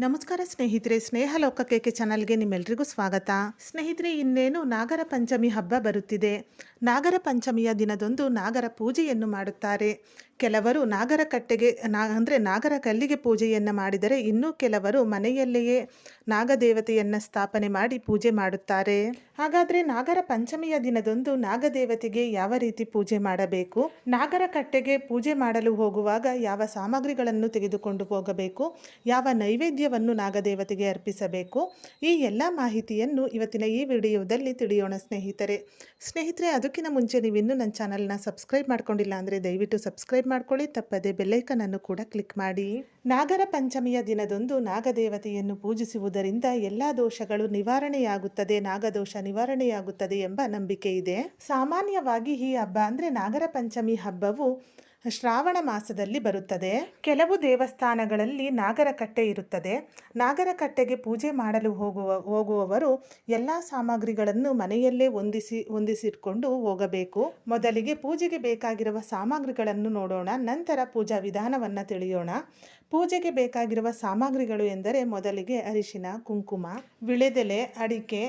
ನಮಸ್ಕಾರ ಸ್ನೇಹಿತರೆ, ಸ್ನೇಹ ಲೋಕಕ್ಕೆ ಚಾನಲ್ಗೆ ನಿಮ್ಮೆಲ್ರಿಗೂ ಸ್ವಾಗತ. ಸ್ನೇಹಿತರೆ, ಇನ್ನೇನು ನಾಗರ ಪಂಚಮಿ ಹಬ್ಬ ಬರುತ್ತಿದೆ. ನಾಗರ ಪಂಚಮಿಯ ದಿನದಂದು ನಾಗರ ಪೂಜೆಯನ್ನು ಮಾಡುತ್ತಾರೆ. ಕೆಲವರು ನಾಗರ ಕಟ್ಟೆಗೆ ಅಂದರೆ ನಾಗರ ಕಲ್ಲಿಗೆ ಪೂಜೆಯನ್ನು ಮಾಡಿದರೆ, ಇನ್ನೂ ಕೆಲವರು ಮನೆಯಲ್ಲಿಯೇ ನಾಗದೇವತೆಯನ್ನು ಸ್ಥಾಪನೆ ಮಾಡಿ ಪೂಜೆ ಮಾಡುತ್ತಾರೆ. ಹಾಗಾದರೆ ನಾಗರ ಪಂಚಮಿಯ ದಿನದಂದು ನಾಗದೇವತೆಗೆ ಯಾವ ರೀತಿ ಪೂಜೆ ಮಾಡಬೇಕು, ನಾಗರ ಕಟ್ಟೆಗೆ ಪೂಜೆ ಮಾಡಲು ಹೋಗುವಾಗ ಯಾವ ಸಾಮಗ್ರಿಗಳನ್ನು ತೆಗೆದುಕೊಂಡು ಹೋಗಬೇಕು, ಯಾವ ನೈವೇದ್ಯವನ್ನು ನಾಗದೇವತೆಗೆ ಅರ್ಪಿಸಬೇಕು, ಈ ಎಲ್ಲ ಮಾಹಿತಿಯನ್ನು ಇವತ್ತಿನ ಈ ವಿಡಿಯೋದಲ್ಲಿ ತಿಳಿಯೋಣ ಸ್ನೇಹಿತರೆ, ಅದಕ್ಕಿಂತ ಮುಂಚೆ ನೀವು ಇನ್ನೂ ನನ್ನ ಚಾನಲ್ನ ಸಬ್ಸ್ಕ್ರೈಬ್ ಮಾಡ್ಕೊಂಡಿಲ್ಲ ಅಂದರೆ ದಯವಿಟ್ಟು ಸಬ್ಸ್ಕ್ರೈಬ್ ಮಾಡ್ಕೊಳ್ಳಿ, ತಪ್ಪದೆ ಬೆಲ್ಲೈಕನ್ ಅನ್ನು ಕೂಡ ಕ್ಲಿಕ್ ಮಾಡಿ. ನಾಗರ ಪಂಚಮಿಯ ದಿನದಂದು ನಾಗದೇವತೆಯನ್ನು ಪೂಜಿಸುವುದರಿಂದ ಎಲ್ಲ ದೋಷಗಳು ನಿವಾರಣೆಯಾಗುತ್ತದೆ, ನಾಗದೋಷ ನಿವಾರಣೆಯಾಗುತ್ತದೆ ಎಂಬ ನಂಬಿಕೆ ಇದೆ. ಸಾಮಾನ್ಯವಾಗಿ ಈ ಹಬ್ಬ ಅಂದರೆ ನಾಗರ ಪಂಚಮಿ ಹಬ್ಬವು ಶ್ರಾವಣ ಮಾಸದಲ್ಲಿ ಬರುತ್ತದೆ. ಕೆಲವು ದೇವಸ್ಥಾನಗಳಲ್ಲಿ ನಾಗರ ಕಟ್ಟೆ ಇರುತ್ತದೆ. ನಾಗರ ಕಟ್ಟೆಗೆ ಪೂಜೆ ಮಾಡಲು ಹೋಗುವವರು ಎಲ್ಲ ಸಾಮಗ್ರಿಗಳನ್ನು ಮನೆಯಲ್ಲೇ ಹೊಂದಿಸಿಟ್ಕೊಂಡು ಹೋಗಬೇಕು. ಮೊದಲಿಗೆ ಪೂಜೆಗೆ ಬೇಕಾಗಿರುವ ಸಾಮಗ್ರಿಗಳನ್ನು ನೋಡೋಣ, ನಂತರ ಪೂಜಾ ವಿಧಾನವನ್ನು ತಿಳಿಯೋಣ. ಪೂಜೆಗೆ ಬೇಕಾಗಿರುವ ಸಾಮಗ್ರಿಗಳು ಎಂದರೆ ಮೊದಲಿಗೆ ಅರಿಶಿನ, ಕುಂಕುಮ, ವಿಳೆದೆಲೆ, ಅಡಿಕೆ,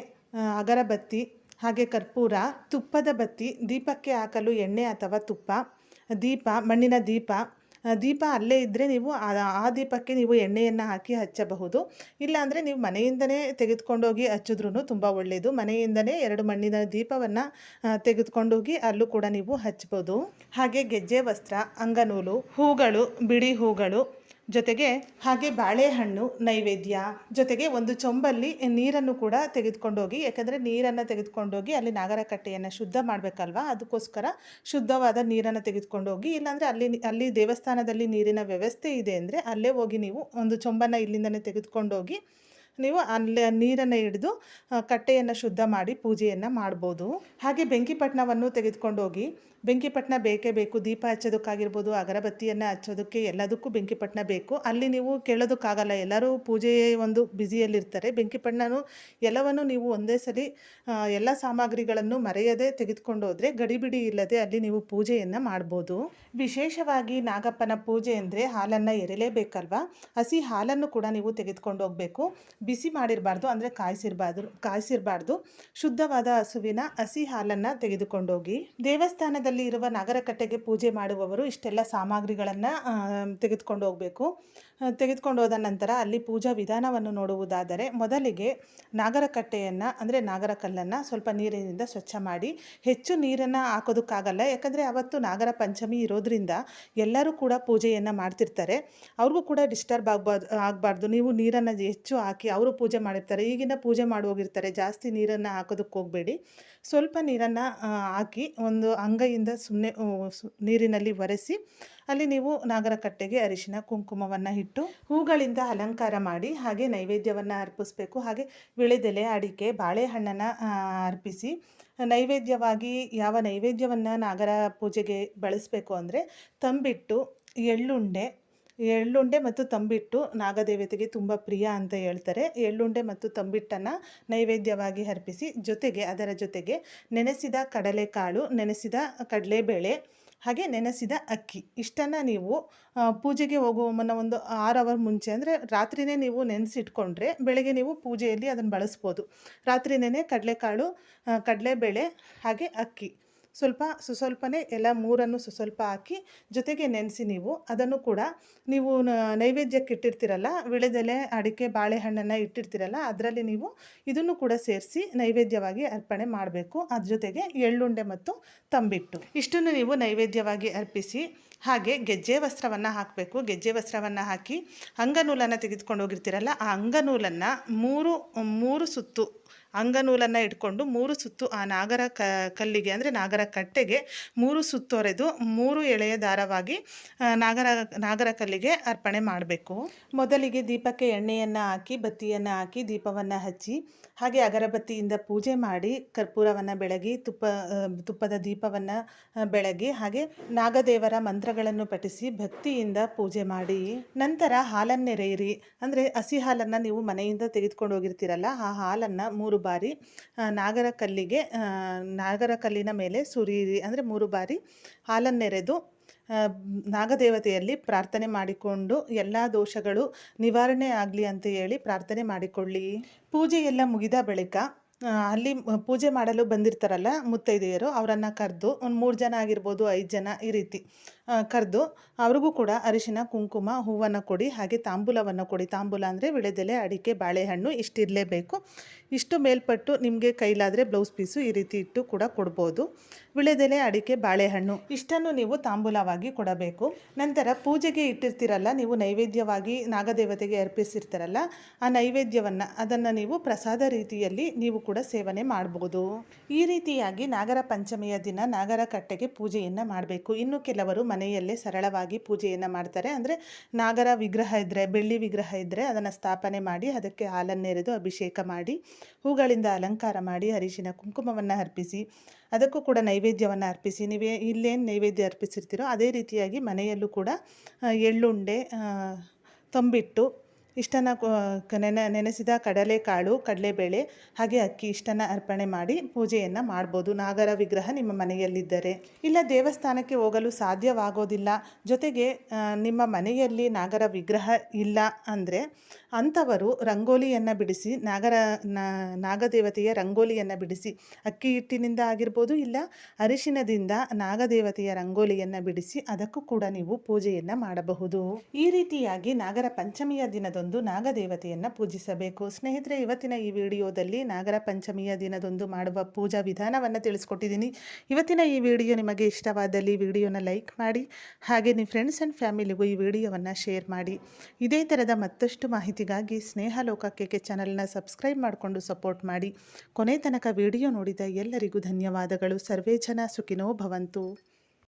ಅಗರಬತ್ತಿ, ಹಾಗೆ ಕರ್ಪೂರ, ತುಪ್ಪದ ಬತ್ತಿ, ದೀಪಕ್ಕೆ ಹಾಕಲು ಎಣ್ಣೆ ಅಥವಾ ತುಪ್ಪ, ದೀಪ, ಮಣ್ಣಿನ ದೀಪ ಅಲ್ಲೇ ಇದ್ದರೆ ನೀವು ಆ ದೀಪಕ್ಕೆ ನೀವು ಎಣ್ಣೆಯನ್ನು ಹಾಕಿ ಹಚ್ಚಬಹುದು. ಇಲ್ಲಾಂದರೆ ನೀವು ಮನೆಯಿಂದನೇ ತೆಗೆದುಕೊಂಡೋಗಿ ಹಚ್ಚಿದ್ರೂ ತುಂಬ ಒಳ್ಳೆಯದು. ಮನೆಯಿಂದನೇ 2 ಮಣ್ಣಿನ ದೀಪವನ್ನು ತೆಗೆದುಕೊಂಡೋಗಿ ಅಲ್ಲೂ ಕೂಡ ನೀವು ಹಚ್ಬೋದು. ಹಾಗೆ ಗೆಜ್ಜೆ ವಸ್ತ್ರ, ಅಂಗನೂಲು, ಹೂಗಳು, ಬಿಡಿ ಹೂಗಳು, ಜೊತೆಗೆ ಹಾಗೆ ಬಾಳೆಹಣ್ಣು ನೈವೇದ್ಯ, ಜೊತೆಗೆ ಒಂದು ಚೊಂಬಲ್ಲಿ ನೀರನ್ನು ಕೂಡ ತೆಗೆದುಕೊಂಡೋಗಿ, ಯಾಕಂದರೆ ನೀರನ್ನು ತೆಗೆದುಕೊಂಡೋಗಿ ಅಲ್ಲಿ ನಾಗರ ಕಟ್ಟೆಯನ್ನು ಶುದ್ಧ ಮಾಡಬೇಕಲ್ವ, ಅದಕ್ಕೋಸ್ಕರ ಶುದ್ಧವಾದ ನೀರನ್ನು ತೆಗೆದುಕೊಂಡೋಗಿ, ಇಲ್ಲಾಂದರೆ ಅಲ್ಲಿ ದೇವಸ್ಥಾನದಲ್ಲಿ ನೀರಿನ ವ್ಯವಸ್ಥೆ ಇದೆ ಅಂದರೆ ಅಲ್ಲೇ ಹೋಗಿ ನೀವು ಒಂದು ಚೊಂಬನ್ನು ಇಲ್ಲಿಂದನೇ ತೆಗೆದುಕೊಂಡೋಗಿ ನೀವು ಅಲ್ಲೇ ನೀರನ್ನು ಹಿಡಿದು ಕಟ್ಟೆಯನ್ನು ಶುದ್ಧ ಮಾಡಿ ಪೂಜೆಯನ್ನು ಮಾಡ್ಬೋದು. ಹಾಗೆ ಬೆಂಕಿಪಟ್ಟಣವನ್ನು ತೆಗೆದುಕೊಂಡೋಗಿ, ಬೆಂಕಿಪಟ್ಟಣ ಬೇಕೇ ಬೇಕು, ದೀಪ ಹಚ್ಚೋದಕ್ಕಾಗಿರ್ಬೋದು, ಅಗರಬತ್ತಿಯನ್ನು ಹಚ್ಚೋದಕ್ಕೆ ಎಲ್ಲದಕ್ಕೂ ಬೆಂಕಿಪಟ್ಟಣ ಬೇಕು. ಅಲ್ಲಿ ನೀವು ಕೇಳೋದಕ್ಕಾಗಲ್ಲ, ಎಲ್ಲರೂ ಪೂಜೆ ಒಂದು ಬ್ಯುಸಿಯಲ್ಲಿರ್ತಾರೆ. ಬೆಂಕಿಪಟ್ಟಣನೂ ಎಲ್ಲವನ್ನು ನೀವು ಒಂದೇ ಸಲ ಎಲ್ಲ ಸಾಮಗ್ರಿಗಳನ್ನು ಮರೆಯದೆ ತೆಗೆದುಕೊಂಡು ಹೋದರೆ ಗಡಿಬಿಡಿ ಇಲ್ಲದೆ ಅಲ್ಲಿ ನೀವು ಪೂಜೆಯನ್ನು ಮಾಡ್ಬೋದು. ವಿಶೇಷವಾಗಿ ನಾಗಪ್ಪನ ಪೂಜೆ ಅಂದರೆ ಹಾಲನ್ನು ಎರೆಯಲೇಬೇಕಲ್ವ, ಹಸಿ ಹಾಲನ್ನು ಕೂಡ ನೀವು ತೆಗೆದುಕೊಂಡು ಹೋಗಬೇಕು. ಬಿಸಿ ಮಾಡಿರಬಾರ್ದು, ಅಂದರೆ ಕಾಯಿಸಿರಬಾರ್ದು. ಶುದ್ಧವಾದ ಹಸುವಿನ ಹಸಿ ಹಾಲನ್ನು ತೆಗೆದುಕೊಂಡೋಗಿ ದೇವಸ್ಥಾನದಲ್ಲಿ ಇರುವ ನಾಗರ ಕಟ್ಟೆಗೆ ಪೂಜೆ ಮಾಡುವವರು ಇಷ್ಟೆಲ್ಲ ಸಾಮಗ್ರಿಗಳನ್ನು ತೆಗೆದುಕೊಂಡು ಹೋಗಬೇಕು. ತೆಗೆದುಕೊಂಡು ಹೋದ ನಂತರ ಅಲ್ಲಿ ಪೂಜಾ ವಿಧಾನವನ್ನು ನೋಡುವುದಾದರೆ, ಮೊದಲಿಗೆ ನಾಗರ ಕಟ್ಟೆಯನ್ನು ಅಂದರೆ ನಾಗರ ಕಲ್ಲನ್ನು ಸ್ವಲ್ಪ ನೀರಿನಿಂದ ಸ್ವಚ್ಛ ಮಾಡಿ, ಹೆಚ್ಚು ನೀರನ್ನು ಹಾಕೋದಕ್ಕಾಗಲ್ಲ, ಯಾಕಂದರೆ ಅವತ್ತು ನಾಗರ ಪಂಚಮಿ ಇರೋದ್ರಿಂದ ಎಲ್ಲರೂ ಕೂಡ ಪೂಜೆಯನ್ನು ಮಾಡ್ತಿರ್ತಾರೆ. ಅವ್ರಿಗೂ ಕೂಡ ಡಿಸ್ಟರ್ಬ್ ಆಗಬಾರ್ದು. ನೀವು ನೀರನ್ನು ಹೆಚ್ಚು ಹಾಕಿ, ಅವರು ಪೂಜೆ ಮಾಡಿರ್ತಾರೆ, ಈಗಿನ ಪೂಜೆ ಹೋಗಿರ್ತಾರೆ, ಜಾಸ್ತಿ ನೀರನ್ನು ಹಾಕೋದಕ್ಕೆ ಹೋಗಬೇಡಿ. ಸ್ವಲ್ಪ ನೀರನ್ನು ಹಾಕಿ ಒಂದು ಅಂಗೈಯಿಂದ ಸುಮ್ಮನೆ ನೀರಿನಲ್ಲಿ ಒರೆಸಿ ಅಲ್ಲಿ ನೀವು ನಾಗರ ಕಟ್ಟೆಗೆ ಅರಿಶಿನ ಕುಂಕುಮವನ್ನು ಇಟ್ಟು ಹೂಗಳಿಂದ ಅಲಂಕಾರ ಮಾಡಿ, ಹಾಗೆ ನೈವೇದ್ಯವನ್ನು ಅರ್ಪಿಸಬೇಕು. ಹಾಗೆ ವಿಳೆದೆಲೆ, ಅಡಿಕೆ, ಬಾಳೆಹಣ್ಣನ್ನು ಅರ್ಪಿಸಿ ನೈವೇದ್ಯವಾಗಿ ಯಾವ ನೈವೇದ್ಯವನ್ನು ನಾಗರ ಪೂಜೆಗೆ ಬಳಸಬೇಕು ಅಂದರೆ ತಂಬಿಟ್ಟು, ಎಳ್ಳುಂಡೆ ಮತ್ತು ತಂಬಿಟ್ಟು ನಾಗದೇವತೆಗೆ ತುಂಬ ಪ್ರಿಯ ಅಂತ ಹೇಳ್ತಾರೆ. ಎಳ್ಳುಂಡೆ ಮತ್ತು ತಂಬಿಟ್ಟನ್ನು ನೈವೇದ್ಯವಾಗಿ ಅರ್ಪಿಸಿ, ಅದರ ಜೊತೆಗೆ ನೆನೆಸಿದ ಕಡಲೆಕಾಳು, ನೆನೆಸಿದ ಕಡಲೆಬೇಳೆ, ಹಾಗೆ ನೆನೆಸಿದ ಅಕ್ಕಿ, ಇಷ್ಟನ್ನು ನೀವು ಪೂಜೆಗೆ ಹೋಗುವ ಮುನ್ನ ಒಂದು 6 ಅವರ್ ಮುಂಚೆ, ಅಂದರೆ ರಾತ್ರಿಯೇ ನೀವು ನೆನೆಸಿಟ್ಕೊಂಡ್ರೆ ಬೆಳಗ್ಗೆ ನೀವು ಪೂಜೆಯಲ್ಲಿ ಅದನ್ನು ಬಳಸ್ಬೋದು. ರಾತ್ರಿಯೇ ಕಡಲೆಕಾಳು, ಕಡಲೆಬೇಳೆ ಹಾಗೆ ಅಕ್ಕಿ ಸ್ವಲ್ಪನೇ ಎಲ್ಲ ಮೂರನ್ನು ಸ್ವಲ್ಪ ಹಾಕಿ ಜೊತೆಗೆ ನೆನೆಸಿ ನೀವು ಅದನ್ನು ಕೂಡ ನೀವು ನೈವೇದ್ಯಕ್ಕೆ ಇಟ್ಟಿರ್ತೀರಲ್ಲ, ವಿಳೆದೆಲೆ, ಅಡಿಕೆ, ಬಾಳೆಹಣ್ಣನ್ನು ಇಟ್ಟಿರ್ತೀರಲ್ಲ, ಅದರಲ್ಲಿ ನೀವು ಇದನ್ನು ಕೂಡ ಸೇರಿಸಿ ನೈವೇದ್ಯವಾಗಿ ಅರ್ಪಣೆ ಮಾಡಬೇಕು. ಅದ್ರ ಜೊತೆಗೆ ಎಳ್ಳುಂಡೆ ಮತ್ತು ತಂಬಿಟ್ಟು ಇಷ್ಟನ್ನು ನೀವು ನೈವೇದ್ಯವಾಗಿ ಅರ್ಪಿಸಿ, ಹಾಗೆ ಗೆಜ್ಜೆ ವಸ್ತ್ರವನ್ನು ಹಾಕಬೇಕು. ಗೆಜ್ಜೆ ವಸ್ತ್ರವನ್ನು ಹಾಕಿ ಅಂಗನೂಲನ್ನು ತೆಗೆದುಕೊಂಡು ಹೋಗಿರ್ತೀರಲ್ಲ, ಆ ಅಂಗನೂಲನ್ನು ಮೂರು ಸುತ್ತು ಅಂಗನೂಲನ್ನು ಇಟ್ಕೊಂಡು 3 ಸುತ್ತು ಆ ನಾಗರ ಕಲ್ಲಿಗೆ ಅಂದರೆ ನಾಗರ ಕಟ್ಟೆಗೆ 3 ಸುತ್ತೊರೆದು 3 ಎಳೆಯ ದಾರವಾಗಿ ನಾಗರ ಕಲ್ಲಿಗೆ ಅರ್ಪಣೆ ಮಾಡಬೇಕು. ಮೊದಲಿಗೆ ದೀಪಕ್ಕೆ ಎಣ್ಣೆಯನ್ನು ಹಾಕಿ, ಬತ್ತಿಯನ್ನು ಹಾಕಿ, ದೀಪವನ್ನು ಹಚ್ಚಿ, ಹಾಗೆ ಅಗರಬತ್ತಿಯಿಂದ ಪೂಜೆ ಮಾಡಿ, ಕರ್ಪೂರವನ್ನು ಬೆಳಗಿ, ತುಪ್ಪದ ದೀಪವನ್ನು ಬೆಳಗಿ, ಹಾಗೆ ನಾಗದೇವರ ಮಂತ್ರಗಳನ್ನು ಪಠಿಸಿ ಭಕ್ತಿಯಿಂದ ಪೂಜೆ ಮಾಡಿ, ನಂತರ ಹಾಲನ್ನೆರೆಯಿರಿ. ಅಂದರೆ ಹಸಿ ಹಾಲನ್ನು ನೀವು ಮನೆಯಿಂದ ತೆಗೆದುಕೊಂಡು ಹೋಗಿರ್ತೀರಲ್ಲ, ಆ ಹಾಲನ್ನು 3 ಬಾರಿ ನಾಗರ ಕಲ್ಲಿನ ಮೇಲೆ ಸುರಿಯಿರಿ. ಅಂದರೆ 3 ಬಾರಿ ಹಾಲನ್ನೆರೆದು ನಾಗದೇವತೆಯಲ್ಲಿ ಪ್ರಾರ್ಥನೆ ಮಾಡಿಕೊಂಡು ಎಲ್ಲ ದೋಷಗಳು ನಿವಾರಣೆ ಆಗಲಿ ಅಂತ ಹೇಳಿ ಪ್ರಾರ್ಥನೆ ಮಾಡಿಕೊಳ್ಳಿ. ಪೂಜೆ ಎಲ್ಲ ಮುಗಿದ ಬಳಿಕ ಅಲ್ಲಿ ಪೂಜೆ ಮಾಡಲು ಬಂದಿರ್ತಾರಲ್ಲ ಮುತ್ತೈದೆಯರು, ಅವರನ್ನು ಕರೆದು ಒಂದು 3 ಜನ ಆಗಿರ್ಬೋದು, 5 ಜನ ಈ ರೀತಿ ಕರೆದು ಅವ್ರಿಗೂ ಕೂಡ ಅರಿಶಿನ ಕುಂಕುಮ ಹೂವನ್ನು ಕೊಡಿ. ಹಾಗೆ ತಾಂಬೂಲವನ್ನು ಕೊಡಿ. ತಾಂಬೂಲ ಅಂದರೆ ವಿಳೆದೆಲೆ, ಅಡಿಕೆ, ಬಾಳೆಹಣ್ಣು ಇಷ್ಟಿರಲೇಬೇಕು. ಇಷ್ಟು ಮೇಲ್ಪಟ್ಟು ನಿಮಗೆ ಕೈಲಾದರೆ ಬ್ಲೌಸ್ ಪೀಸು ಈ ರೀತಿ ಇಟ್ಟು ಕೂಡ ಕೊಡ್ಬೋದು. ವಿಳೆದೆಲೆ, ಅಡಿಕೆ, ಬಾಳೆಹಣ್ಣು ಇಷ್ಟನ್ನು ನೀವು ತಾಂಬೂಲವಾಗಿ ಕೊಡಬೇಕು. ನಂತರ ಪೂಜೆಗೆ ಇಟ್ಟಿರ್ತೀರಲ್ಲ, ನೀವು ನೈವೇದ್ಯವಾಗಿ ನಾಗದೇವತೆಗೆ ಅರ್ಪಿಸಿರ್ತಾರಲ್ಲ, ಆ ನೈವೇದ್ಯವನ್ನು ಅದನ್ನು ನೀವು ಪ್ರಸಾದ ರೀತಿಯಲ್ಲಿ ನೀವು ಕೂಡ ಸೇವನೆ ಮಾಡ್ಬೋದು. ಈ ರೀತಿಯಾಗಿ ನಾಗರ ಪಂಚಮಿಯ ದಿನ ನಾಗರ ಕಟ್ಟೆಗೆ ಪೂಜೆಯನ್ನು ಮಾಡಬೇಕು. ಇನ್ನು ಕೆಲವರು ಮನೆಯಲ್ಲೇ ಸರಳವಾಗಿ ಪೂಜೆಯನ್ನು ಮಾಡ್ತಾರೆ. ಅಂದರೆ ನಾಗರ ವಿಗ್ರಹ ಇದ್ದರೆ, ಬೆಳ್ಳಿ ವಿಗ್ರಹ ಇದ್ದರೆ ಅದನ್ನು ಸ್ಥಾಪನೆ ಮಾಡಿ ಅದಕ್ಕೆ ಹಾಲನ್ನೆರೆದು ಅಭಿಷೇಕ ಮಾಡಿ ಹೂಗಳಿಂದ ಅಲಂಕಾರ ಮಾಡಿ ಅರಿಶಿನ ಕುಂಕುಮವನ್ನು ಅರ್ಪಿಸಿ ಅದಕ್ಕೂ ಕೂಡ ನೈವೇದ್ಯವನ್ನು ಅರ್ಪಿಸಿ. ನೀವೇ ಇಲ್ಲೇನು ನೈವೇದ್ಯ ಅರ್ಪಿಸಿರ್ತೀರೋ ಅದೇ ರೀತಿಯಾಗಿ ಮನೆಯಲ್ಲೂ ಕೂಡ ಎಳ್ಳುಂಡೆ, ತಂಬಿಟ್ಟು ಇಷ್ಟನ್ನು ನೆನೆಸಿದ ಕಡಲೆಕಾಳು, ಕಡಲೆಬೇಳೆ ಹಾಗೆ ಅಕ್ಕಿ ಇಷ್ಟನ್ನು ಅರ್ಪಣೆ ಮಾಡಿ ಪೂಜೆಯನ್ನು ಮಾಡ್ಬೋದು ನಾಗರ ವಿಗ್ರಹ ನಿಮ್ಮ ಮನೆಯಲ್ಲಿದ್ದರೆ. ಇಲ್ಲ ದೇವಸ್ಥಾನಕ್ಕೆ ಹೋಗಲು ಸಾಧ್ಯವಾಗೋದಿಲ್ಲ, ಜೊತೆಗೆ ನಿಮ್ಮ ಮನೆಯಲ್ಲಿ ನಾಗರ ವಿಗ್ರಹ ಇಲ್ಲ ಅಂದರೆ ಅಂಥವರು ರಂಗೋಲಿಯನ್ನು ಬಿಡಿಸಿ ನಾಗದೇವತೆಯ ರಂಗೋಲಿಯನ್ನು ಬಿಡಿಸಿ ಅಕ್ಕಿ ಹಿಟ್ಟಿನಿಂದ ಆಗಿರ್ಬೋದು, ಇಲ್ಲ ಅರಿಶಿನದಿಂದ ನಾಗದೇವತೆಯ ರಂಗೋಲಿಯನ್ನು ಬಿಡಿಸಿ ಅದಕ್ಕೂ ಕೂಡ ನೀವು ಪೂಜೆಯನ್ನು ಮಾಡಬಹುದು. ಈ ರೀತಿಯಾಗಿ ನಾಗರ ಪಂಚಮಿಯ ದಿನದಂದು ನಾಗದೇವತೆಯನ್ನು ಪೂಜಿಸಬೇಕು. ಸ್ನೇಹಿತರೆ, ಇವತ್ತಿನ ಈ ವಿಡಿಯೋದಲ್ಲಿ ನಾಗರ ಪಂಚಮಿಯ ದಿನದಂದು ಮಾಡುವ ಪೂಜಾ ವಿಧಾನವನ್ನು ತಿಳಿಸ್ಕೊಟ್ಟಿದ್ದೀನಿ. ಇವತ್ತಿನ ಈ ವಿಡಿಯೋ ನಿಮಗೆ ಇಷ್ಟವಾದಲ್ಲಿ ವಿಡಿಯೋನ ಲೈಕ್ ಮಾಡಿ, ಹಾಗೆ ನಿಮ್ಮ ಫ್ರೆಂಡ್ಸ್ ಆ್ಯಂಡ್ ಫ್ಯಾಮಿಲಿಗೂ ಈ ವಿಡಿಯೋವನ್ನು ಶೇರ್ ಮಾಡಿ. ಇದೇ ಥರದ ಮತ್ತಷ್ಟು ಮಾಹಿತಿಗಾಗಿ ಸ್ನೇಹಲೋಕ KK ಚಾನಲ್ನ ಸಬ್ಸ್ಕ್ರೈಬ್ ಮಾಡಿಕೊಂಡು ಸಪೋರ್ಟ್ ಮಾಡಿ. ಕೊನೆ ತನಕ ವಿಡಿಯೋ ನೋಡಿದ ಎಲ್ಲರಿಗೂ ಧನ್ಯವಾದಗಳು. ಸರ್ವೇ ಜನ ಸುಖಿನೋ ಭವಂತು.